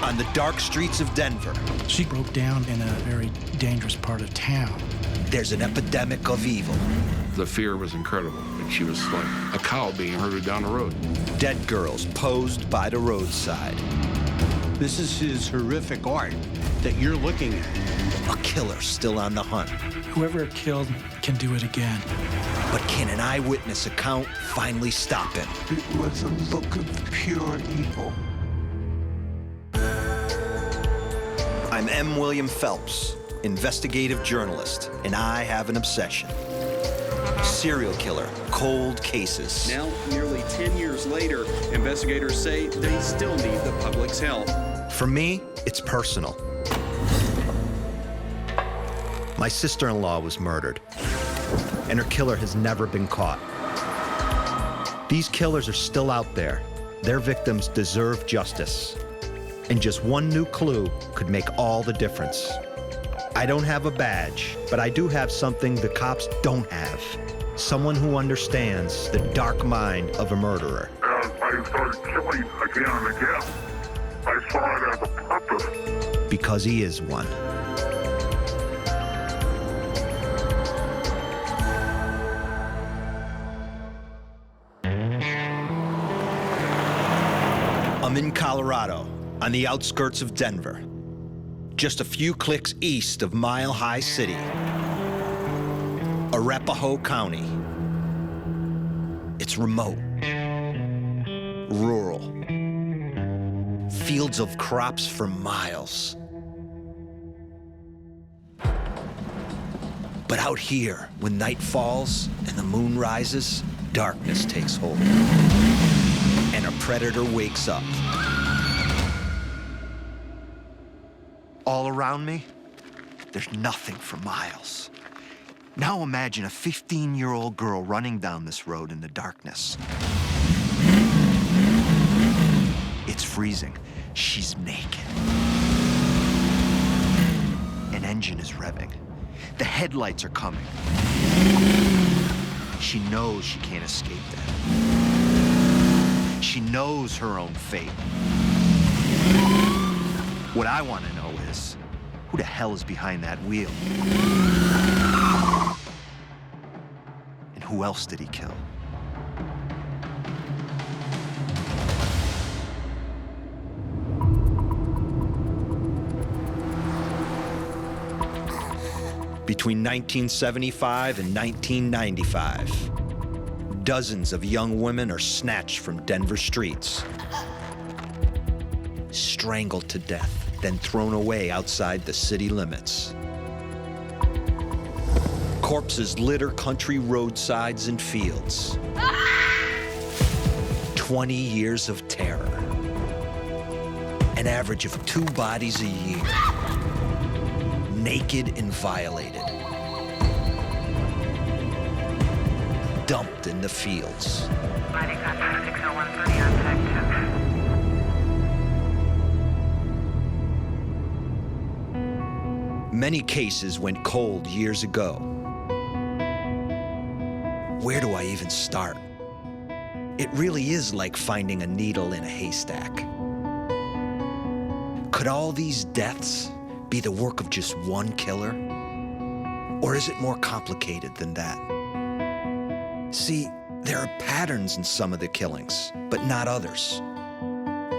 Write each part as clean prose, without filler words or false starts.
on the dark streets of Denver. She broke down in a very dangerous part of town. There's an epidemic of evil. The fear was incredible. She was like a cow being herded down the road. Dead girls posed by the roadside. This is his horrific art that you're looking at. A killer still on the hunt. Whoever it killed can do it again. But can an eyewitness account finally stop him? It was a look of pure evil. I'm M. William Phelps, investigative journalist, and I have an obsession. Serial killer, cold cases. Now, nearly 10 years later, investigators say they still need the public's help. For me, it's personal. My sister-in-law was murdered, and her killer has never been caught. These killers are still out there. Their victims deserve justice. And just one new clue could make all the difference. I don't have a badge, but I do have something the cops don't have. Someone who understands the dark mind of a murderer. As I started killing again and again, I saw it as a purpose. Because he is one. I'm in Colorado, on the outskirts of Denver, just a few clicks east of Mile High City, Arapahoe County. It's remote, rural, fields of crops for miles. But out here, when night falls and the moon rises, darkness takes hold, and a predator wakes up. All around me, there's nothing for miles. Now imagine a 15-year-old girl running down this road in the darkness. It's freezing. She's naked. An engine is revving. The headlights are coming. She knows she can't escape that. She knows her own fate. What I want to know is, who the hell is behind that wheel? And who else did he kill? Between 1975 and 1995, dozens of young women are snatched from Denver streets, strangled to death, then thrown away outside the city limits. Corpses litter country roadsides and fields. 20 years of terror. An average of 2 bodies a year. Naked and violated. Dumped in the fields. Mighty contact 60130 on tag 10. Many cases went cold years ago. Where do I even start? It really is like finding a needle in a haystack. Could all these deaths be the work of just one killer? Or is it more complicated than that? See, there are patterns in some of the killings, but not others.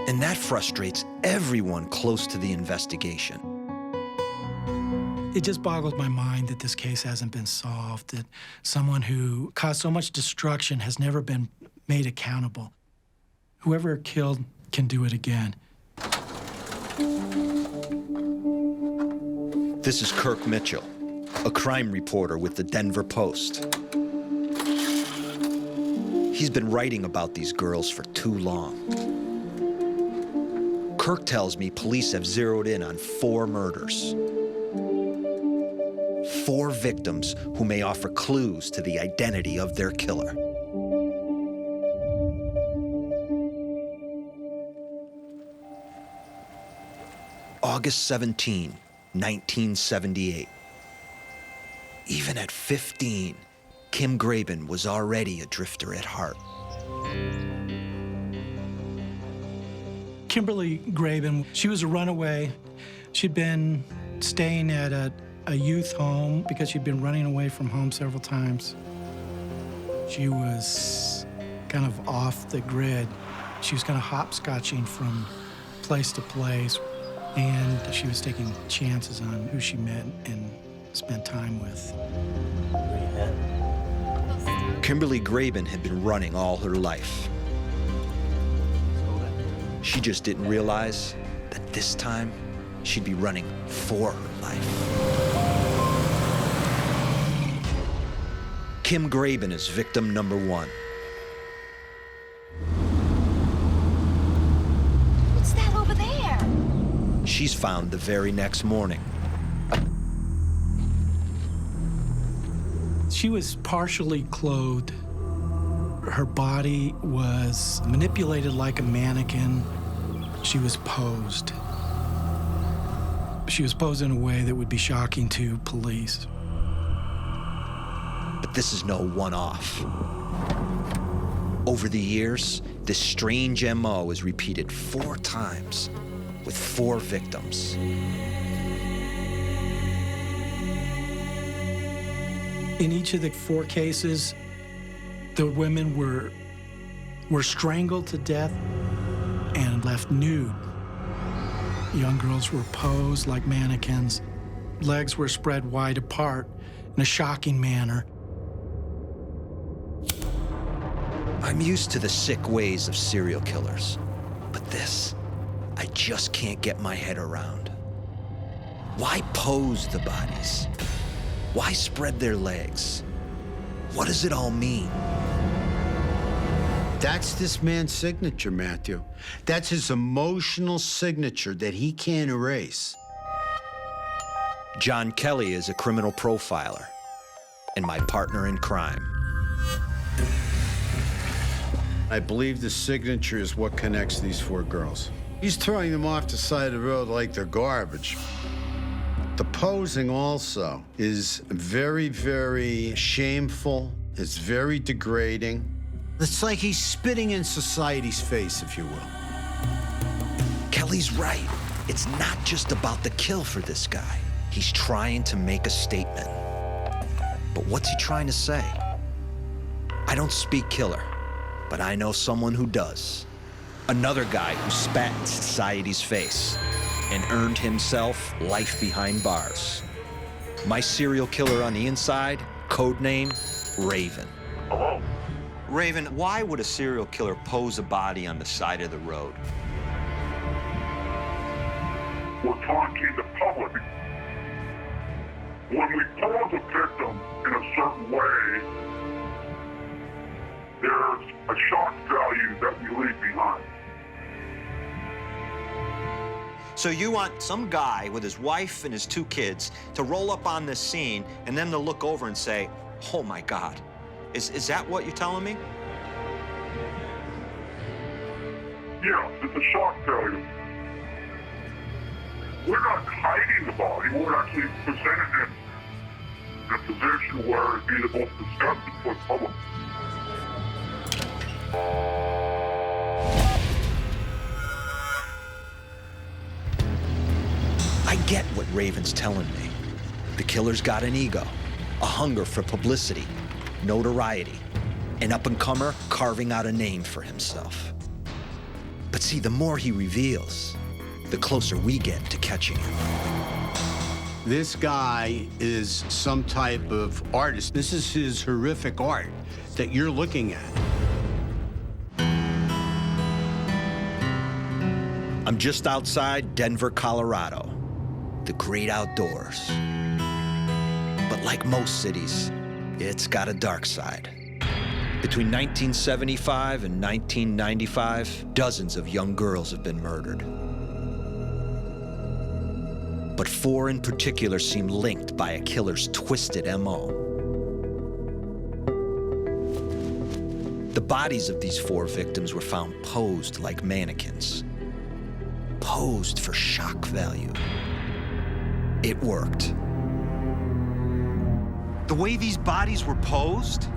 And that frustrates everyone close to the investigation. It just boggles my mind that this case hasn't been solved, that someone who caused so much destruction has never been made accountable. Whoever it killed can do it again. This is Kirk Mitchell, a crime reporter with the Denver Post. He's been writing about these girls for too long. Kirk tells me police have zeroed in on 4 murders. 4 victims who may offer clues to the identity of their killer. August 17, 1978. Even at 15, Kim Graben was already a drifter at heart. Kimberly Graben, she was a runaway. She'd been staying at a youth home because she'd been running away from home several times. She was kind of off the grid. She was kind of hopscotching from place to place, and she was taking chances on who she met and spent time with. Kimberly Graben had been running all her life. She just didn't realize that this time she'd be running for her life. Kim Graben is victim number 1. What's that over there? She's found the very next morning. She was partially clothed. Her body was manipulated like a mannequin. She was posed. She was posed in a way that would be shocking to police. But this is no one-off. Over the years, this strange MO is repeated 4 times with 4 victims. In each of the 4 cases, the women were strangled to death and left nude. Young girls were posed like mannequins. Legs were spread wide apart in a shocking manner. I'm used to the sick ways of serial killers, but this, I just can't get my head around. Why pose the bodies? Why spread their legs? What does it all mean? That's this man's signature, Matthew. That's his emotional signature that he can't erase. John Kelly is a criminal profiler and my partner in crime. I believe the signature is what connects these 4 girls. He's throwing them off the side of the road like they're garbage. The posing also is very, very shameful. It's very degrading. It's like he's spitting in society's face, if you will. Kelly's right. It's not just about the kill for this guy. He's trying to make a statement. But what's he trying to say? I don't speak killer, but I know someone who does. Another guy who spat in society's face and earned himself life behind bars. My serial killer on the inside, codename Raven. Hello? Raven, why would a serial killer pose a body on the side of the road? We're talking to public. When we pose a victim in a certain way, there's a shock value that we leave behind. So you want some guy with his wife and his 2 kids to roll up on this scene and then to look over and say, oh my God. Is that what you're telling me? Yeah, it's a shock value. We're not hiding the body, we're actually presenting it in a position where it'd be the most disgusting for the public. I get what Raven's telling me. The killer's got an ego, a hunger for publicity, notoriety, an up-and-comer carving out a name for himself. But see, the more he reveals, the closer we get to catching him. This guy is some type of artist. This is his horrific art that you're looking at. I'm just outside Denver, Colorado, the great outdoors. But like most cities, it's got a dark side. Between 1975 and 1995, dozens of young girls have been murdered. But 4 in particular seem linked by a killer's twisted MO. The bodies of these 4 victims were found posed like mannequins. Posed for shock value. It worked. The way these bodies were posed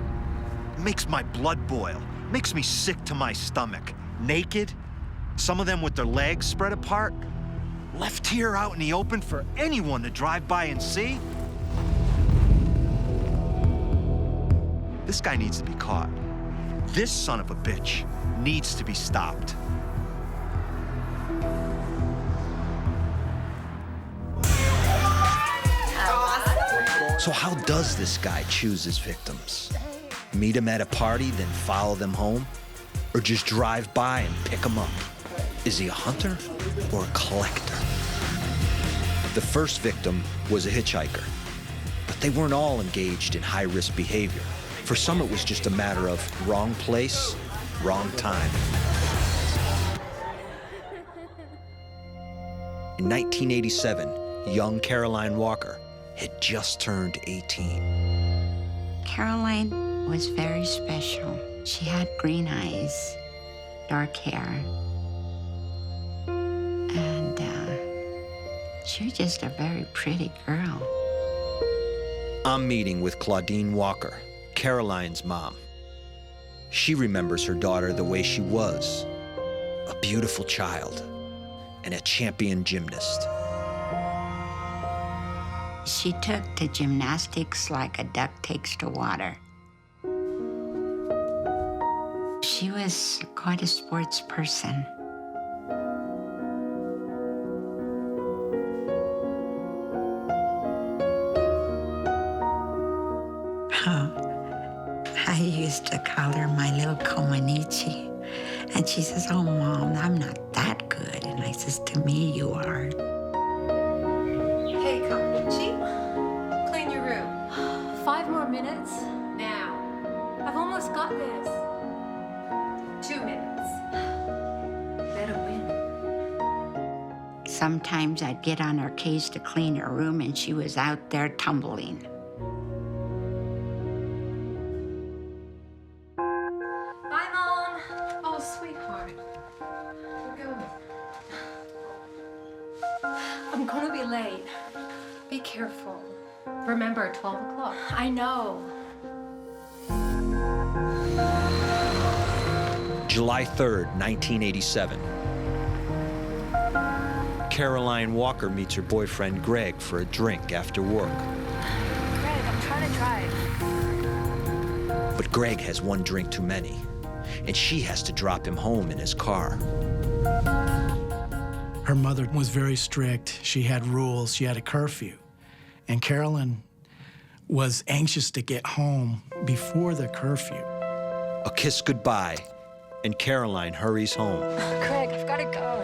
makes my blood boil, makes me sick to my stomach. Naked, Some of them with their legs spread apart, left here out in the open for anyone to drive by and see. This guy needs to be caught. This son of a bitch needs to be stopped. So how does this guy choose his victims? Meet them at a party, then follow them home? Or just drive by and pick them up? Is he a hunter or a collector? The first victim was a hitchhiker, but they weren't all engaged in high-risk behavior. For some, it was just a matter of wrong place, wrong time. In 1987, young Karolyn Walker had just turned 18. Karolyn was very special. She had green eyes, dark hair, and she was just a very pretty girl. I'm meeting with Claudine Walker, Karolyn's mom. She remembers her daughter the way she was, a beautiful child and a champion gymnast. She took to gymnastics like a duck takes to water. She was quite a sports person. I used to call her my little Komanichi. And she says, "Oh, Mom, I'm not that good." And I says, "To me, you are." Hey, Komanichi, clean your room. 5 more minutes? Now. I've almost got this. 2 minutes. Better win. Sometimes I'd get on her case to clean her room, and she was out there tumbling. Bye, Mom. Oh, sweetheart. We're going. I'm gonna be late. Be careful. Remember, 12 o'clock. I know. July 3rd, 1987. Karolyn Walker meets her boyfriend Greg for a drink after work. Greg, I'm trying to drive. But Greg has one drink too many, and she has to drop him home in his car. Her mother was very strict. She had rules. She had a curfew. And Karolyn was anxious to get home before the curfew. A kiss goodbye, and Karolyn hurries home. Greg, I've got to go.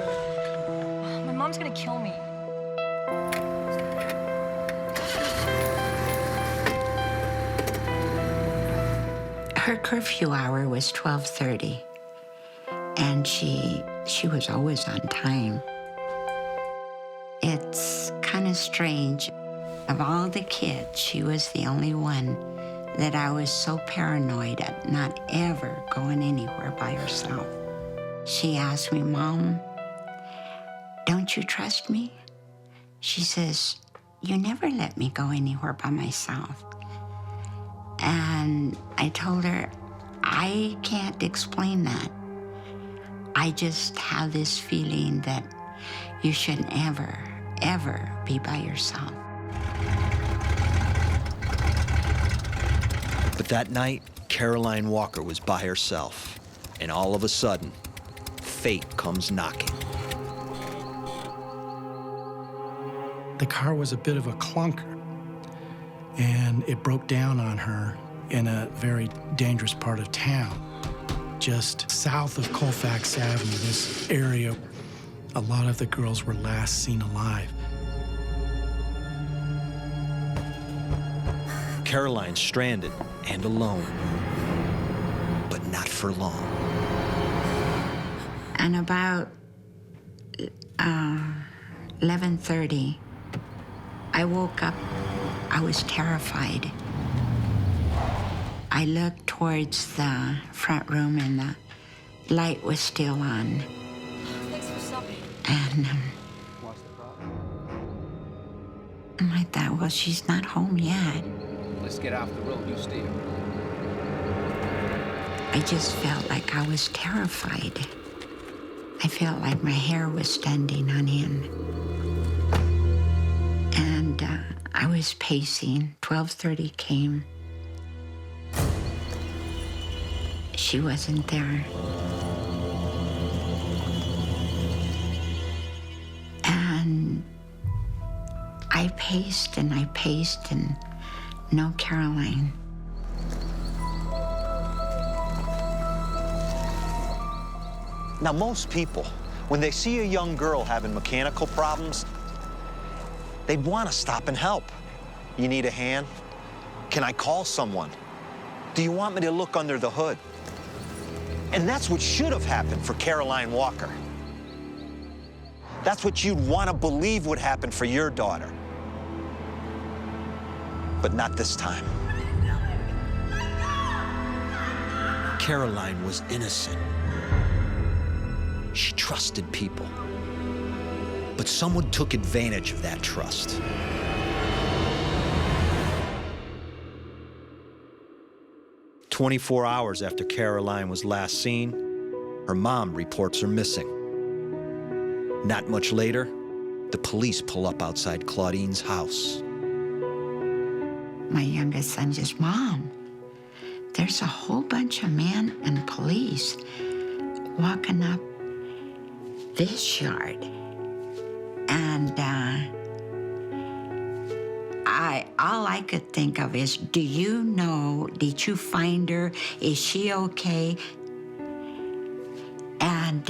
My mom's gonna kill me. Her curfew hour was 12:30, and she was always on time. It's kind of strange. Of all the kids, she was the only one that I was so paranoid at not ever going anywhere by herself. She asked me, "Mom, don't you trust me?" She says, "You never let me go anywhere by myself." And I told her, "I can't explain that. I just have this feeling that you shouldn't ever, ever be by yourself." But that night, Karolyn Walker was by herself, and all of a sudden, fate comes knocking. The car was a bit of a clunker, and it broke down on her in a very dangerous part of town. Just south of Colfax Avenue, this area, a lot of the girls were last seen alive. Karolyn's stranded and alone, but not for long. And about 11:30, I woke up. I was terrified. I looked towards the front room, and the light was still on. Thanks for stopping. And I thought, well, she's not home yet. Let's get off the road. You steer. I just felt like I was terrified. I felt like my hair was standing on end. And I was pacing. 12:30 came. She wasn't there. And I paced and no Karolyn. Now, most people, when they see a young girl having mechanical problems, they want to stop and help. You need a hand? Can I call someone? Do you want me to look under the hood? And that's what should have happened for Karolyn Walker. That's what you'd want to believe would happen for your daughter. But not this time. Karolyn was innocent. She trusted people. But someone took advantage of that trust. "24 hours after Karolyn was last seen, her mom reports her missing. Not much later, the police pull up outside Claudine's house. My youngest son says, "Mom, there's a whole bunch of men and police walking up this yard." And all I could think of is, do you know, did you find her? Is she okay? And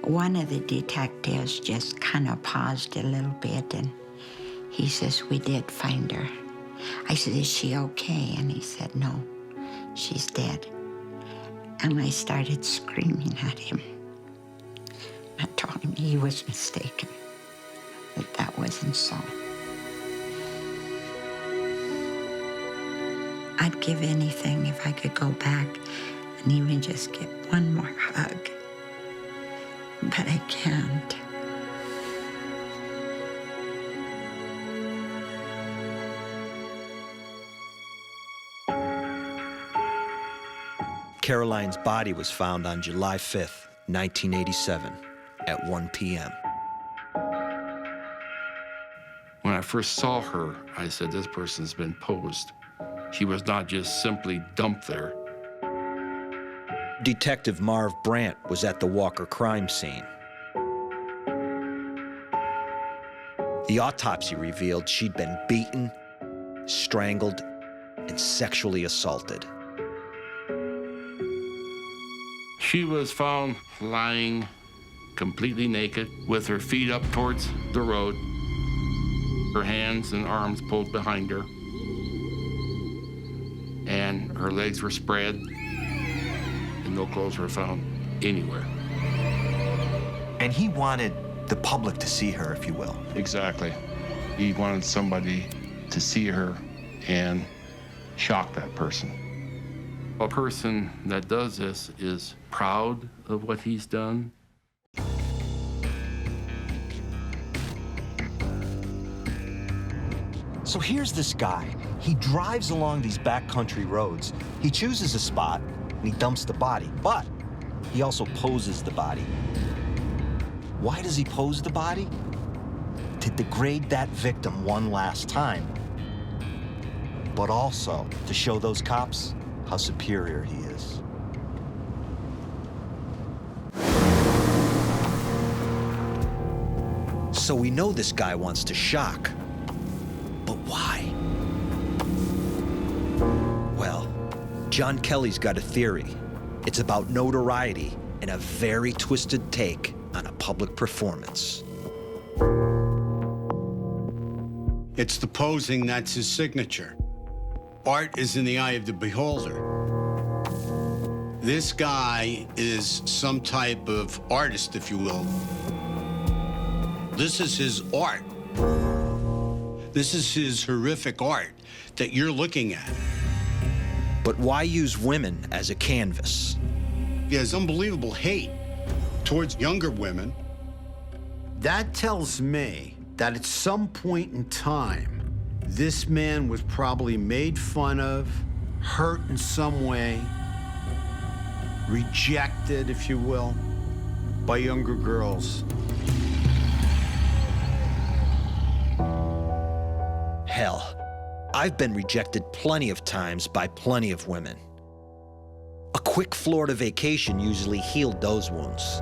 one of the detectives just kind of paused a little bit, and he says, "We did find her." I said, "Is she okay?" And he said, "No, she's dead." And I started screaming at him. I told him he was mistaken, that wasn't so. I'd give anything if I could go back and even just get one more hug. But I can't. Karolyn's body was found on July 5th, 1987, at 1 p.m. When I first saw her, I said, this person's been posed. She was not just simply dumped there. Detective Marv Brandt was at the Walker crime scene. The autopsy revealed she'd been beaten, strangled, and sexually assaulted. She was found lying completely naked with her feet up towards the road, her hands and arms pulled behind her, and her legs were spread, and no clothes were found anywhere. And he wanted the public to see her, if you will. Exactly. He wanted somebody to see her and shock that person. A person that does this is proud of what he's done. So here's this guy. He drives along these backcountry roads. He chooses a spot and he dumps the body, but he also poses the body. Why does he pose the body? To degrade that victim one last time, but also to show those cops how superior he is. So we know this guy wants to shock, but why? Well, John Kelly's got a theory. It's about notoriety and a very twisted take on a public performance. It's the posing that's his signature. Art is in the eye of the beholder. This guy is some type of artist, if you will. This is his art. This is his horrific art that you're looking at. But why use women as a canvas? He has unbelievable hate towards younger women. That tells me that at some point in time, this man was probably made fun of, hurt in some way, rejected, if you will. by younger girls. Hell, I've been rejected plenty of times by plenty of women. A quick Florida vacation usually healed those wounds.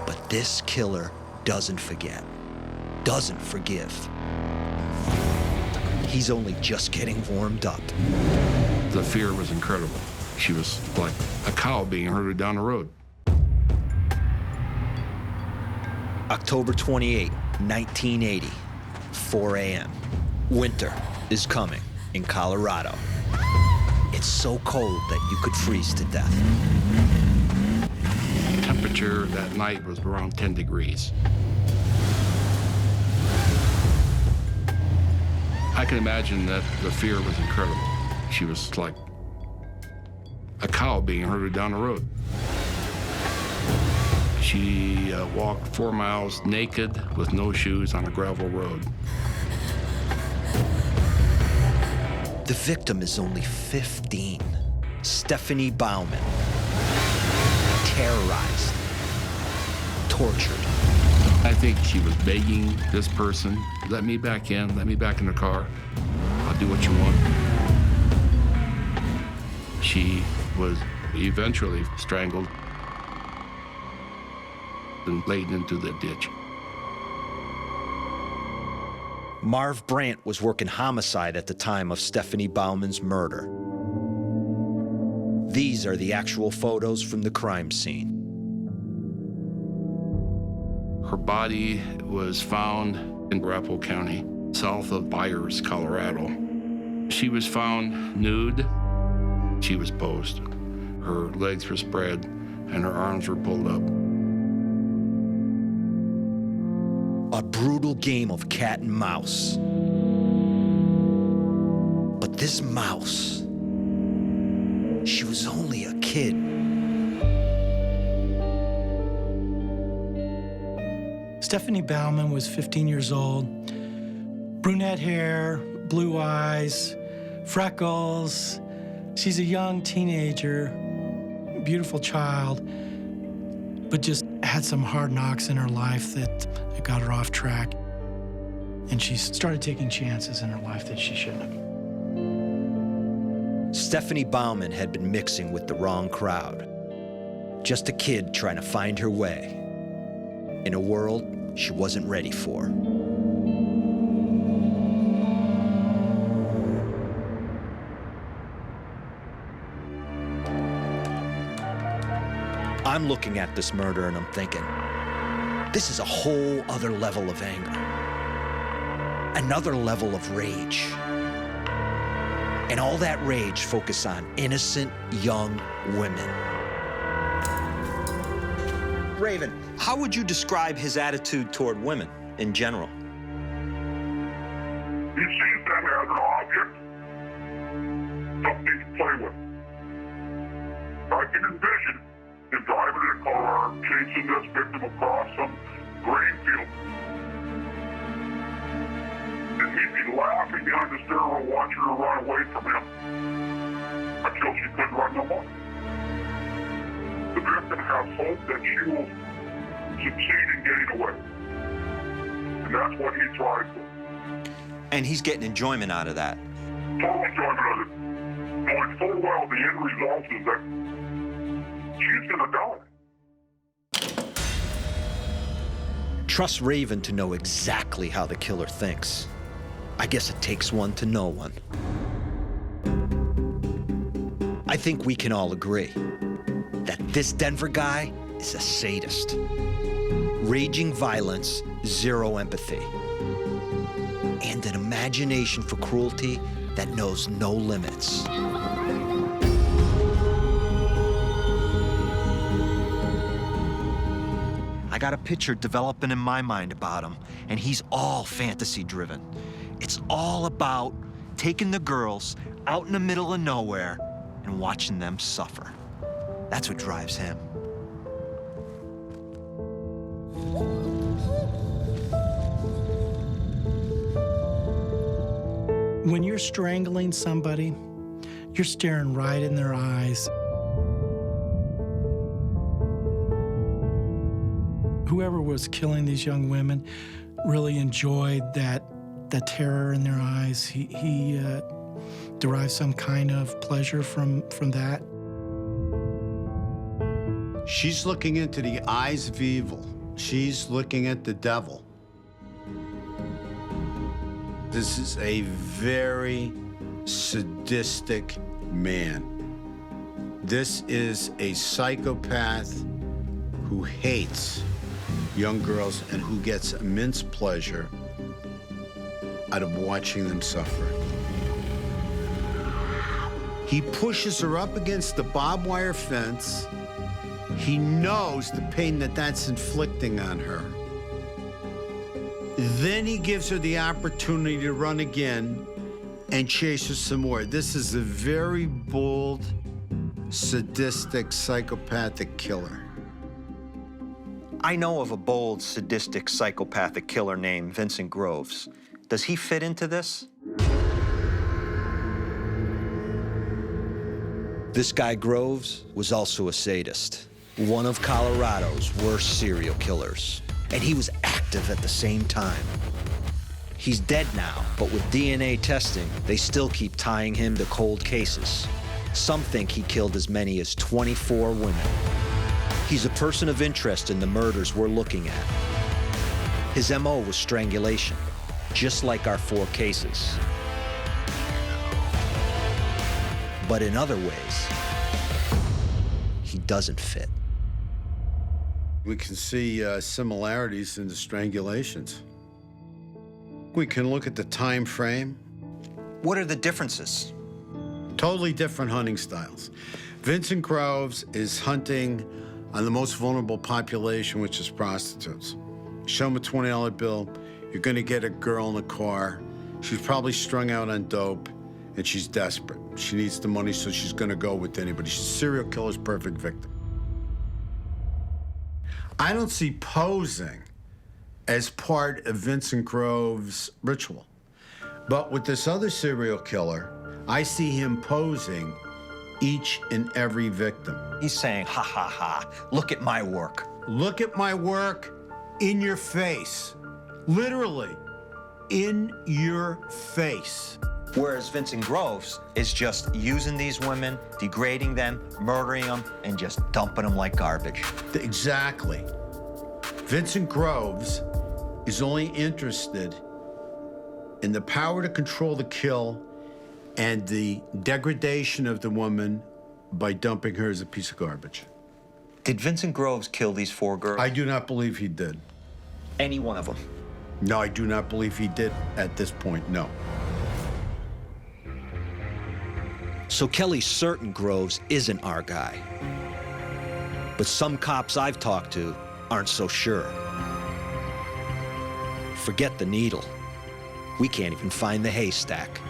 But this killer doesn't forget, doesn't forgive. He's only just getting warmed up. The fear was incredible. She was like a cow being herded down the road. October 28, 1980, 4 a.m. Winter is coming in Colorado. It's so cold that you could freeze to death. Temperature that night was around 10 degrees. I can imagine that the fear was incredible. She was like a cow being herded down the road. She walked 4 miles naked with no shoes on a gravel road. The victim is only 15, Stephanie Bauman. Terrorized, tortured. I think she was begging this person, let me back in the car. I'll do what you want. She was eventually strangled and laid into the ditch. Marv Brandt was working homicide at the time of Stephanie Bauman's murder. These are the actual photos from the crime scene. Her body was found in Arapahoe County, south of Byers, Colorado. She was found nude. She was posed. Her legs were spread and her arms were pulled up. A brutal game of cat and mouse. But this mouse, she was only a kid. Stephanie Bauman was 15 years old. Brunette hair, blue eyes, freckles. She's a young teenager, beautiful child, but just had some hard knocks in her life that got her off track. And she started taking chances in her life that she shouldn't have. Stephanie Bauman had been mixing with the wrong crowd. Just a kid trying to find her way in a world she wasn't ready for. I'm looking at this murder and I'm thinking, this is a whole other level of anger. Another level of rage. And all that rage focused on innocent young women. Raven, how would you describe his attitude toward women in general? He sees them as an object, something to play with. I can envision him driving in a car, chasing this victim across some grain field. And he'd be laughing behind the stairwell, watching her run away from him until she couldn't run no more. The victim has hope that she will succeed in getting away. And that's what he thrives with. And he's getting enjoyment out of that. Total enjoyment of it. Knowing full well the end result is that she's gonna die. Trust Raven to know exactly how the killer thinks. I guess it takes one to know one. I think we can all agree that this Denver guy is a sadist. Raging violence, zero empathy. And an imagination for cruelty that knows no limits. I got a picture developing in my mind about him, and he's all fantasy-driven. It's all about taking the girls out in the middle of nowhere and watching them suffer. That's what drives him. When you're strangling somebody, you're staring right in their eyes. whoever was killing these young women really enjoyed that terror in their eyes. He derived some kind of pleasure from that. She's looking into the eyes of evil. She's looking at the devil. This is a very sadistic man. This is a psychopath who hates young girls and who gets immense pleasure out of watching them suffer. He pushes her up against the barbed wire fence. He knows the pain that that's inflicting on her. Then he gives her the opportunity to run again and chase her some more. This is a very bold, sadistic, psychopathic killer. I know of a bold, sadistic, psychopathic killer named Vincent Groves. Does he fit into this? This guy Groves was also a sadist, one of Colorado's worst serial killers, and he was active at the same time. He's dead now, but with DNA testing, they still keep tying him to cold cases. Some think he killed as many as 24 women. He's a person of interest in the murders we're looking at. His MO was strangulation, just like our 4 cases. But in other ways, he doesn't fit. We can see similarities in the strangulations. We can look at the time frame. What are the differences? Totally different hunting styles. Vincent Groves is hunting on the most vulnerable population, which is prostitutes. Show him a $20 bill, you're gonna get a girl in a car. She's probably strung out on dope, and she's desperate. She needs the money, so she's gonna go with anybody. She's a serial killer's perfect victim. I don't see posing as part of Vincent Groves' ritual. But with this other serial killer, I see him posing each and every victim. He's saying, ha, ha, ha, look at my work. Look at my work in your face. Literally, in your face. Whereas Vincent Groves is just using these women, degrading them, murdering them, and just dumping them like garbage. Exactly. Vincent Groves is only interested in the power to control the kill and the degradation of the woman by dumping her as a piece of garbage. Did Vincent Groves kill these 4 girls? I do not believe he did. Any one of them? No, I do not believe he did at this point, no. So Kelly's certain Groves isn't our guy. But some cops I've talked to aren't so sure. Forget the needle. We can't even find the haystack.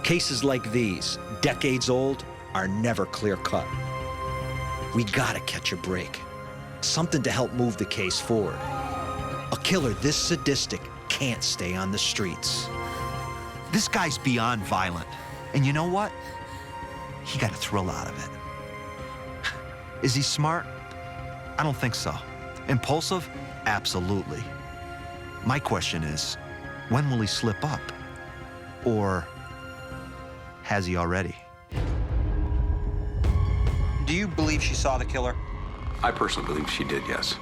Cases like these, decades old, are never clear-cut. We gotta catch a break. Something to help move the case forward. A killer this sadistic can't stay on the streets. This guy's beyond violent. And you know what? He got a thrill out of it. Is he smart? I don't think so. Impulsive? Absolutely. My question is, when will he slip up? Or has he already? Do you believe she saw the killer? I personally believe she did, yes.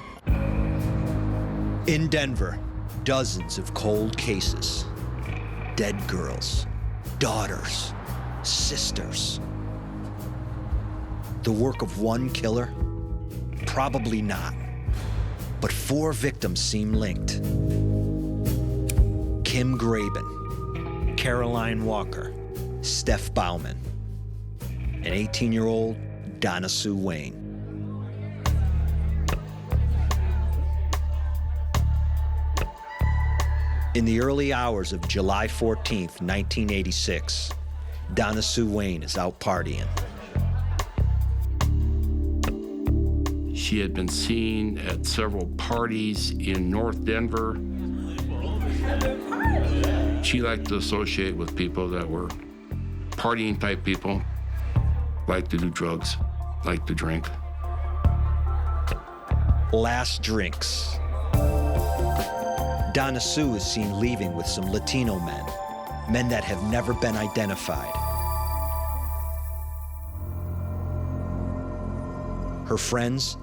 In Denver, dozens of cold cases. Dead girls, daughters, sisters. The work of one killer? Probably not. But 4 victims seem linked. Kim Graben, Caroline Walker, Steph Bauman, and 18-year-old Donna Sue Wayne. In the early hours of July 14th, 1986, Donna Sue Wayne is out partying. She had been seen at several parties in North Denver. She liked to associate with people that were partying type people, liked to do drugs, liked to drink. last drinks. Donna Sue is seen leaving with some Latino men that have never been identified. Her friends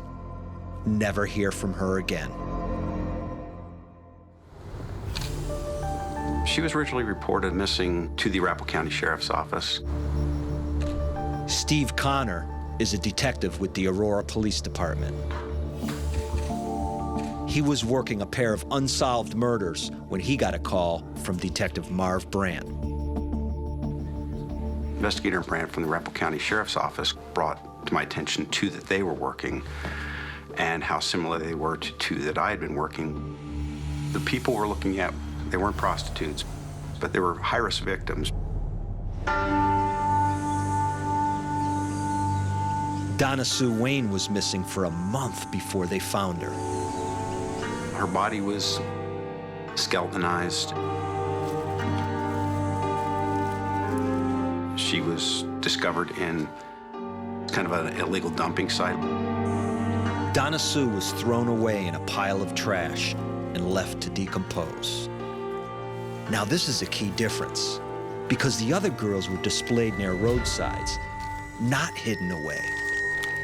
never hear from her again. She was originally reported missing to the Arapahoe County Sheriff's Office. Steve Connor is a detective with the Aurora Police Department. He was working a pair of unsolved murders when he got a call from Detective Marv Brandt. Investigator Brandt from the Arapahoe County Sheriff's Office brought to my attention two that they were working and how similar they were to two that I had been working. The people we're looking at, they weren't prostitutes, but they were high-risk victims. Donna Sue Wayne was missing for a month before they found her. Her body was skeletonized. She was discovered in kind of an illegal dumping site. Donna Sue was thrown away in a pile of trash and left to decompose. Now this is a key difference, because the other girls were displayed near roadsides, not hidden away.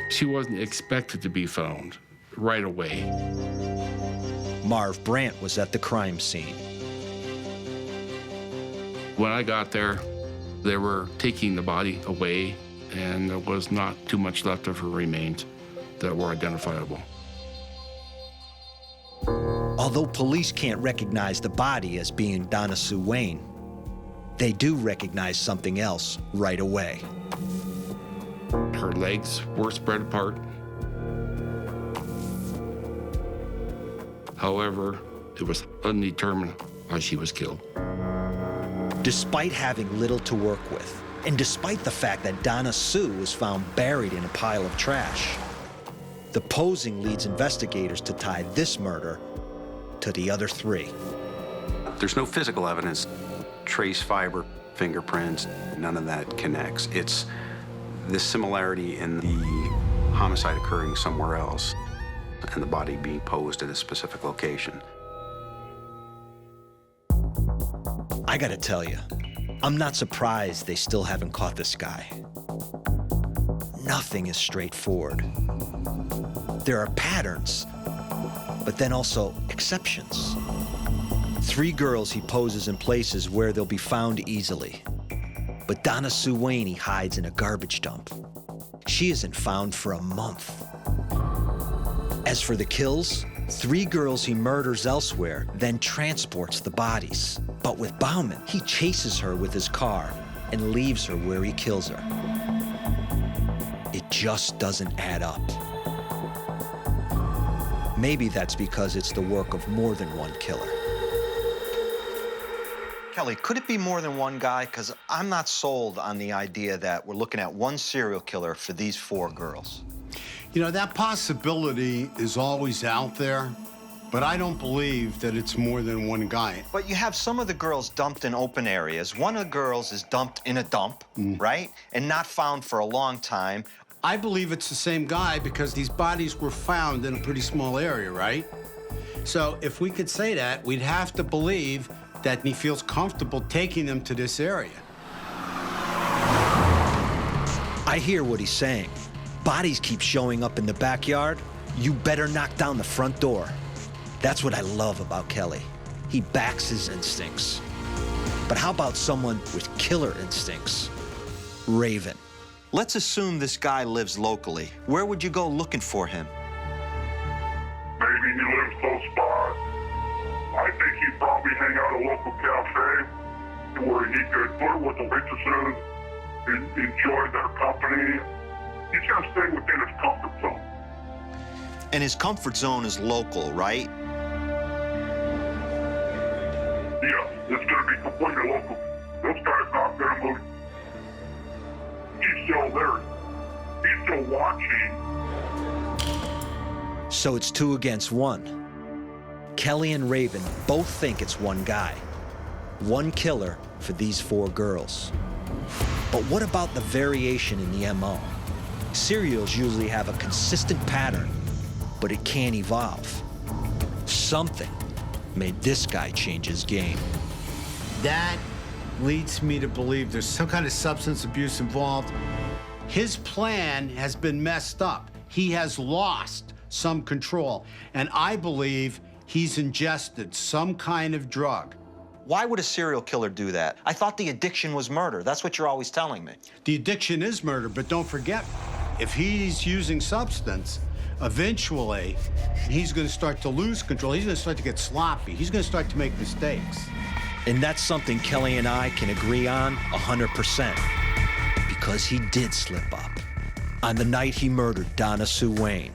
She wasn't expected to be found right away. Marv Brandt was at the crime scene. When I got there, they were taking the body away, and there was not too much left of her remains that were identifiable. Although police can't recognize the body as being Donna Sue Wayne, they do recognize something else right away. Her legs were spread apart. However, it was undetermined how she was killed. Despite having little to work with, and despite the fact that Donna Sue was found buried in a pile of trash, the posing leads investigators to tie this murder to the other three. There's no physical evidence, trace fiber, fingerprints, none of that connects. It's this similarity in the homicide occurring somewhere else and the body being posed at a specific location. I gotta tell you, I'm not surprised they still haven't caught this guy. Nothing is straightforward. There are patterns, but then also exceptions. 3 girls he poses in places where they'll be found easily. But Donna Sue Wayne he hides in a garbage dump. She isn't found for a month. As for the kills, 3 girls he murders elsewhere, then transports the bodies. But with Bauman, he chases her with his car and leaves her where he kills her. It just doesn't add up. Maybe that's because it's the work of more than one killer. Kelly, could it be more than one guy? Because I'm not sold on the idea that we're looking at one serial killer for these 4 girls. You know, that possibility is always out there, but I don't believe that it's more than one guy. But you have some of the girls dumped in open areas. One of the girls is dumped in a dump, right? And not found for a long time. I believe it's the same guy because these bodies were found in a pretty small area, right? So if we could say that, we'd have to believe that he feels comfortable taking them to this area. I hear what he's saying. Bodies keep showing up in the backyard. You better knock down the front door. That's what I love about Kelly. He backs his instincts. But how about someone with killer instincts? Raven. Let's assume this guy lives locally. Where would you go looking for him? Maybe he lives close by. I think he'd probably hang out at a local cafe where he could flirt with the waitresses and enjoy their company. He's gonna stay within his comfort zone. And his comfort zone is local, right? Yes, it's gonna be completely local. This guy's not gonna move. He's still there. He's still watching. So it's 2 against 1. Kelly and Raven both think it's one guy. One killer for these 4 girls. But what about the variation in the MO? Serials usually have a consistent pattern, but it can't evolve. Something made this guy change his game. That leads me to believe there's some kind of substance abuse involved. His plan has been messed up. He has lost some control, and I believe he's ingested some kind of drug. Why would a serial killer do that? I thought the addiction was murder. That's what you're always telling me. The addiction is murder, but don't forget, if he's using substance, eventually he's going to start to lose control. He's going to start to get sloppy. He's going to start to make mistakes. And that's something Kelly and I can agree on 100%. Because he did slip up. On the night he murdered Donna Sue Wayne,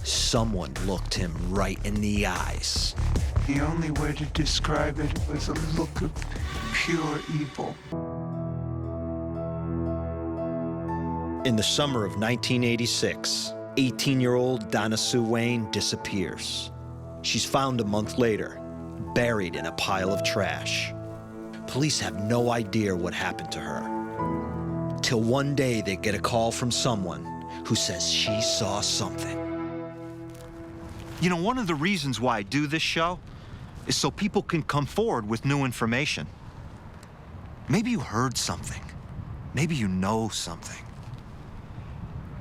someone looked him right in the eyes. The only way to describe it was a look of pure evil. In the summer of 1986, 18-year-old Donna Sue Wayne disappears. She's found a month later, buried in a pile of trash. Police have no idea what happened to her. Till one day they get a call from someone who says she saw something. You know, one of the reasons why I do this show is so people can come forward with new information. Maybe you heard something. Maybe you know something.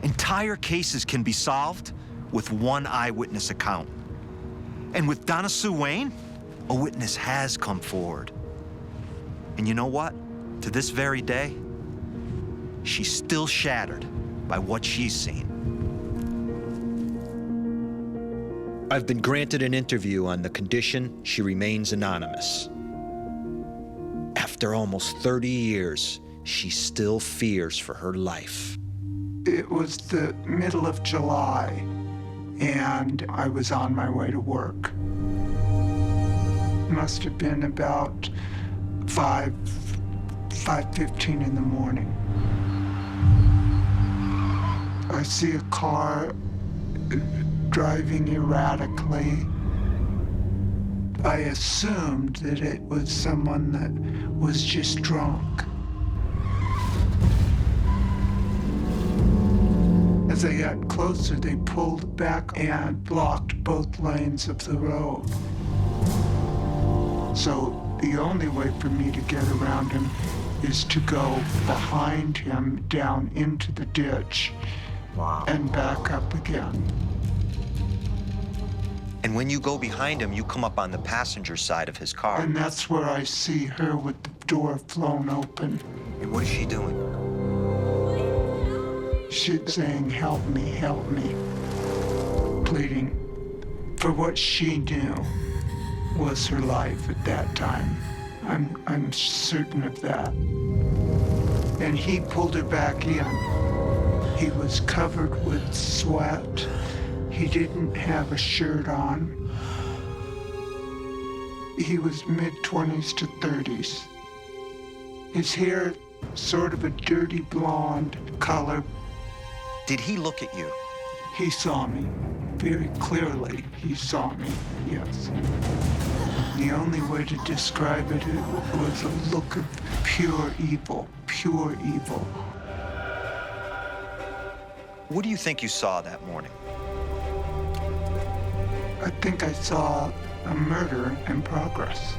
Entire cases can be solved with one eyewitness account. And with Donna Sue Wayne, a witness has come forward. And you know what? To this very day, she's still shattered by what she's seen. I've been granted an interview on the condition she remains anonymous. After almost 30 years, she still fears for her life. It was the middle of July, and I was on my way to work. It must have been about 5:15 in the morning. I see a car driving erratically. I assumed that it was someone that was just drunk. As I got closer, they pulled back and blocked both lanes of the road. So the only way for me to get around him is to go behind him down into the ditch. Wow. And back up again. And when you go behind him, you come up on the passenger side of his car. And that's where I see her with the door flown open. And what is she doing? She's saying, "Help me, help me," pleading for what she knew was her life at that time. I'm certain of that. And he pulled her back in. He was covered with sweat. He didn't have a shirt on. He was mid-20s to 30s. His hair, sort of a dirty blonde color. Did he look at you? He saw me. Very clearly, he saw me, yes. The only way to describe it was a look of pure evil, pure evil. What do you think you saw that morning? I think I saw a murder in progress.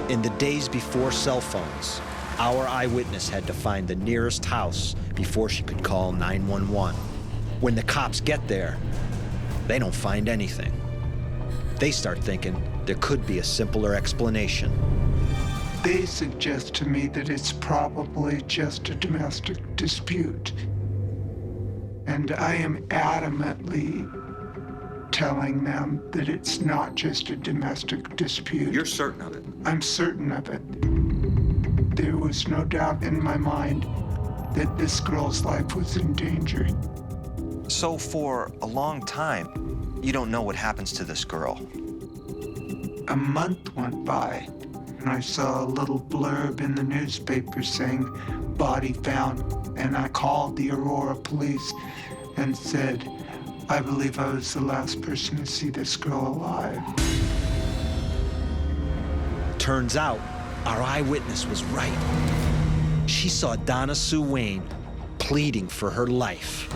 In the days before cell phones, our eyewitness had to find the nearest house before she could call 911. When the cops get there, they don't find anything. They start thinking there could be a simpler explanation. They suggest to me that it's probably just a domestic dispute. And I am adamantly telling them that it's not just a domestic dispute. You're certain of it? I'm certain of it. There was no doubt in my mind that this girl's life was in danger. So for a long time, you don't know what happens to this girl? A month went by, and I saw a little blurb in the newspaper saying, "Body found," and I called the Aurora police and said, "I believe I was the last person to see this girl alive." Turns out, our eyewitness was right. She saw Donna Sue Wayne pleading for her life.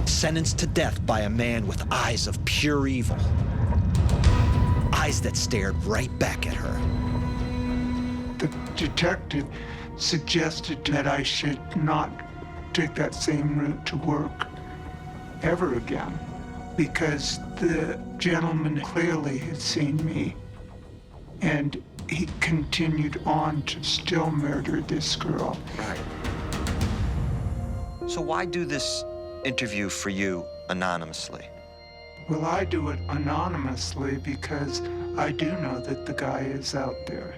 sentenced to death by a man with eyes of pure evil. Eyes that stared right back at her. The detective suggested that I should not take that same route to work ever again, because the gentleman clearly had seen me, and he continued on to still murder this girl. Right. So why do this interview for you anonymously? Well, I do it anonymously because I do know that the guy is out there.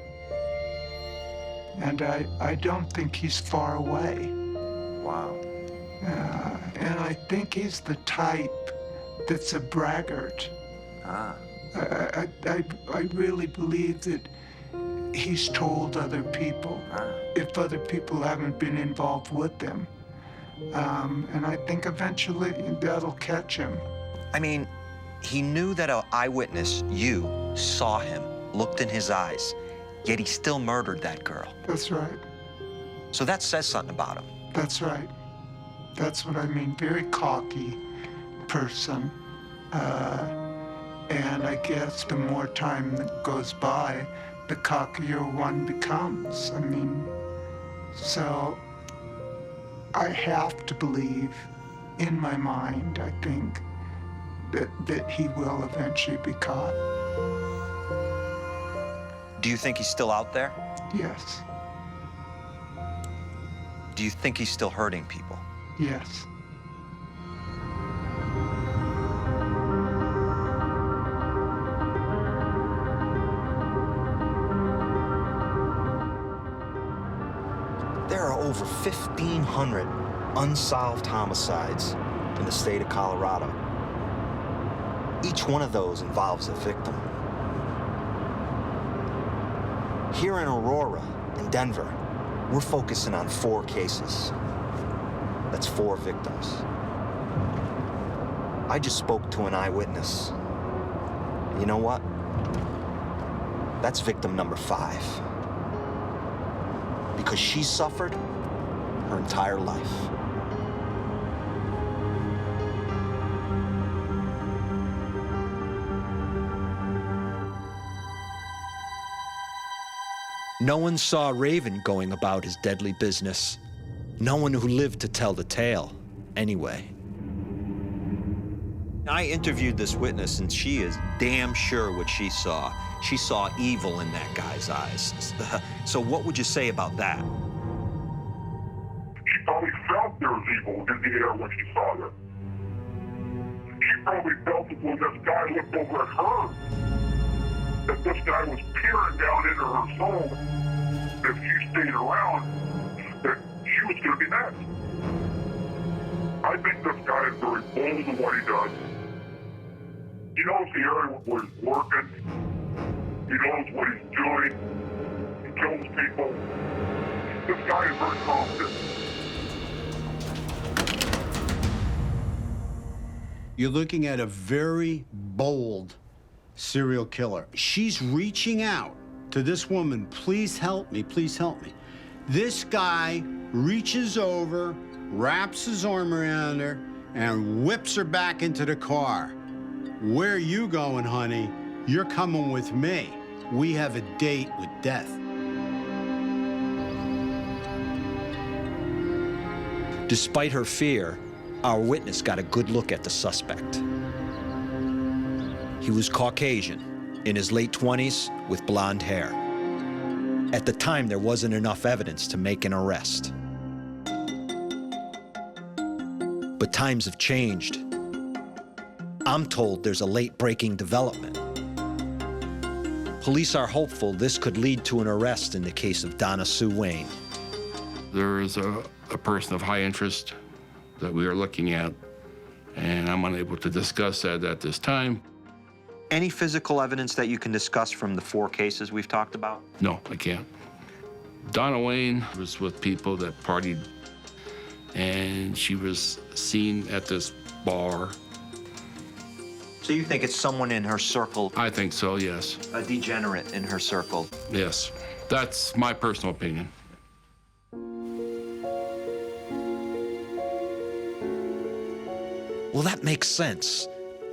And I don't think he's far away. Wow. And I think he's the type that's a braggart. Ah. I really believe that he's told other people, if other people haven't been involved with them. And I think eventually that'll catch him. I mean, he knew that an eyewitness, you, saw him, looked in his eyes, yet he still murdered that girl. That's right. So that says something about him. That's right. That's what I mean. Very cocky person. And I guess the more time that goes by, the cockier one becomes. I mean, so I have to believe, in my mind, I think, that he will eventually be caught. Do you think he's still out there? Yes. Do you think he's still hurting people? Yes. There are over 1,500 unsolved homicides in the state of Colorado. Each one of those involves a victim. Here in Aurora, in Denver, we're focusing on 4 cases. That's 4 victims. I just spoke to an eyewitness. You know what? That's victim number 5. Because she suffered her entire life. No one saw Raven going about his deadly business. No one who lived to tell the tale, anyway. I interviewed this witness, and she is damn sure what she saw. She saw evil in that guy's eyes. So what would you say about that? She probably felt there was evil in the air when she saw them. She probably felt it when this guy looked over at her, that this guy was peering down into her soul. If she stayed around, that she was going to be next. I think this guy is very bold in what he does. He knows the area where he's working. He knows what he's doing. He kills people. This guy is very confident. You're looking at a very bold serial killer. She's reaching out to this woman, please help me, please help me. This guy reaches over, wraps his arm around her, and whips her back into the car. Where are you going, honey? You're coming with me. We have a date with death. Despite her fear, our witness got a good look at the suspect. He was Caucasian, in his late 20s, with blonde hair. At the time, there wasn't enough evidence to make an arrest. But times have changed. I'm told there's a late-breaking development. Police are hopeful this could lead to an arrest in the case of Donna Sue Wayne. There is a person of high interest that we are looking at, and I'm unable to discuss that at this time. Any physical evidence that you can discuss from the 4 cases we've talked about? No, I can't. Donna Wayne was with people that partied, and she was seen at this bar. So you think it's someone in her circle? I think so, yes. A degenerate in her circle? Yes. That's my personal opinion. Well, that makes sense.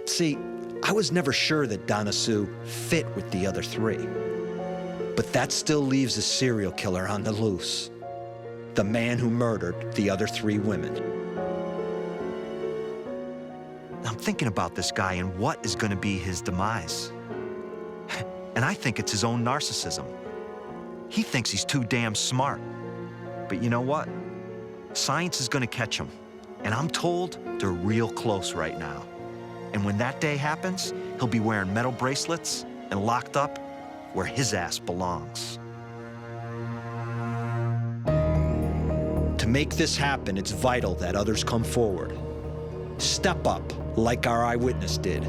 See, I was never sure that Donna Sue fit with the other three. But that still leaves a serial killer on the loose. The man who murdered the other three women. I'm thinking about this guy and what is going to be his demise. And I think it's his own narcissism. He thinks he's too damn smart. But you know what? Science is going to catch him. And I'm told they're real close right now. And when that day happens, he'll be wearing metal bracelets and locked up where his ass belongs. To make this happen, it's vital that others come forward. Step up, like our eyewitness did.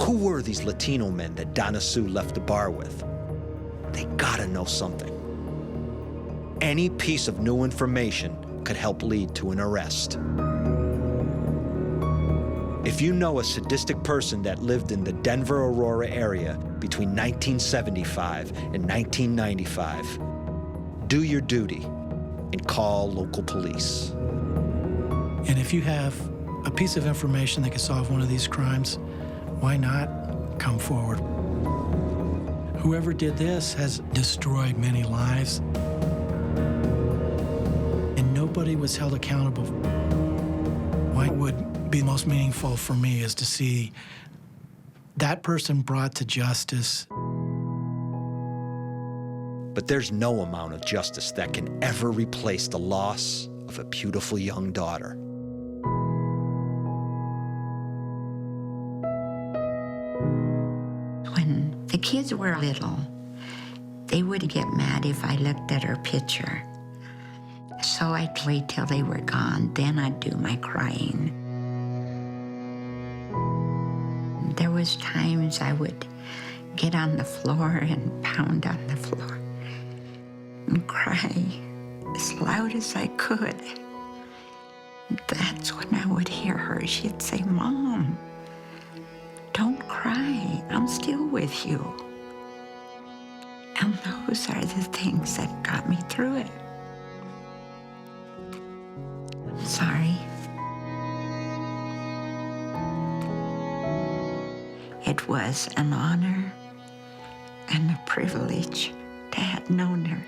Who were these Latino men that Donna Sue left the bar with? They gotta know something. Any piece of new information could help lead to an arrest. If you know a sadistic person that lived in the Denver-Aurora area between 1975 and 1995, do your duty and call local police. And if you have a piece of information that can solve one of these crimes, why not come forward? Whoever did this has destroyed many lives, and nobody was held accountable. What would be most meaningful for me is to see that person brought to justice. But there's no amount of justice that can ever replace the loss of a beautiful young daughter. When the kids were little, they would get mad if I looked at her picture. So I'd wait till they were gone, then I'd do my crying. There was times I would get on the floor and pound on the floor and cry as loud as I could. That's when I would hear her. She'd say, "Mom, don't cry. I'm still with you." And those are the things that got me through it. I'm sorry. It was an honor and a privilege to have known her.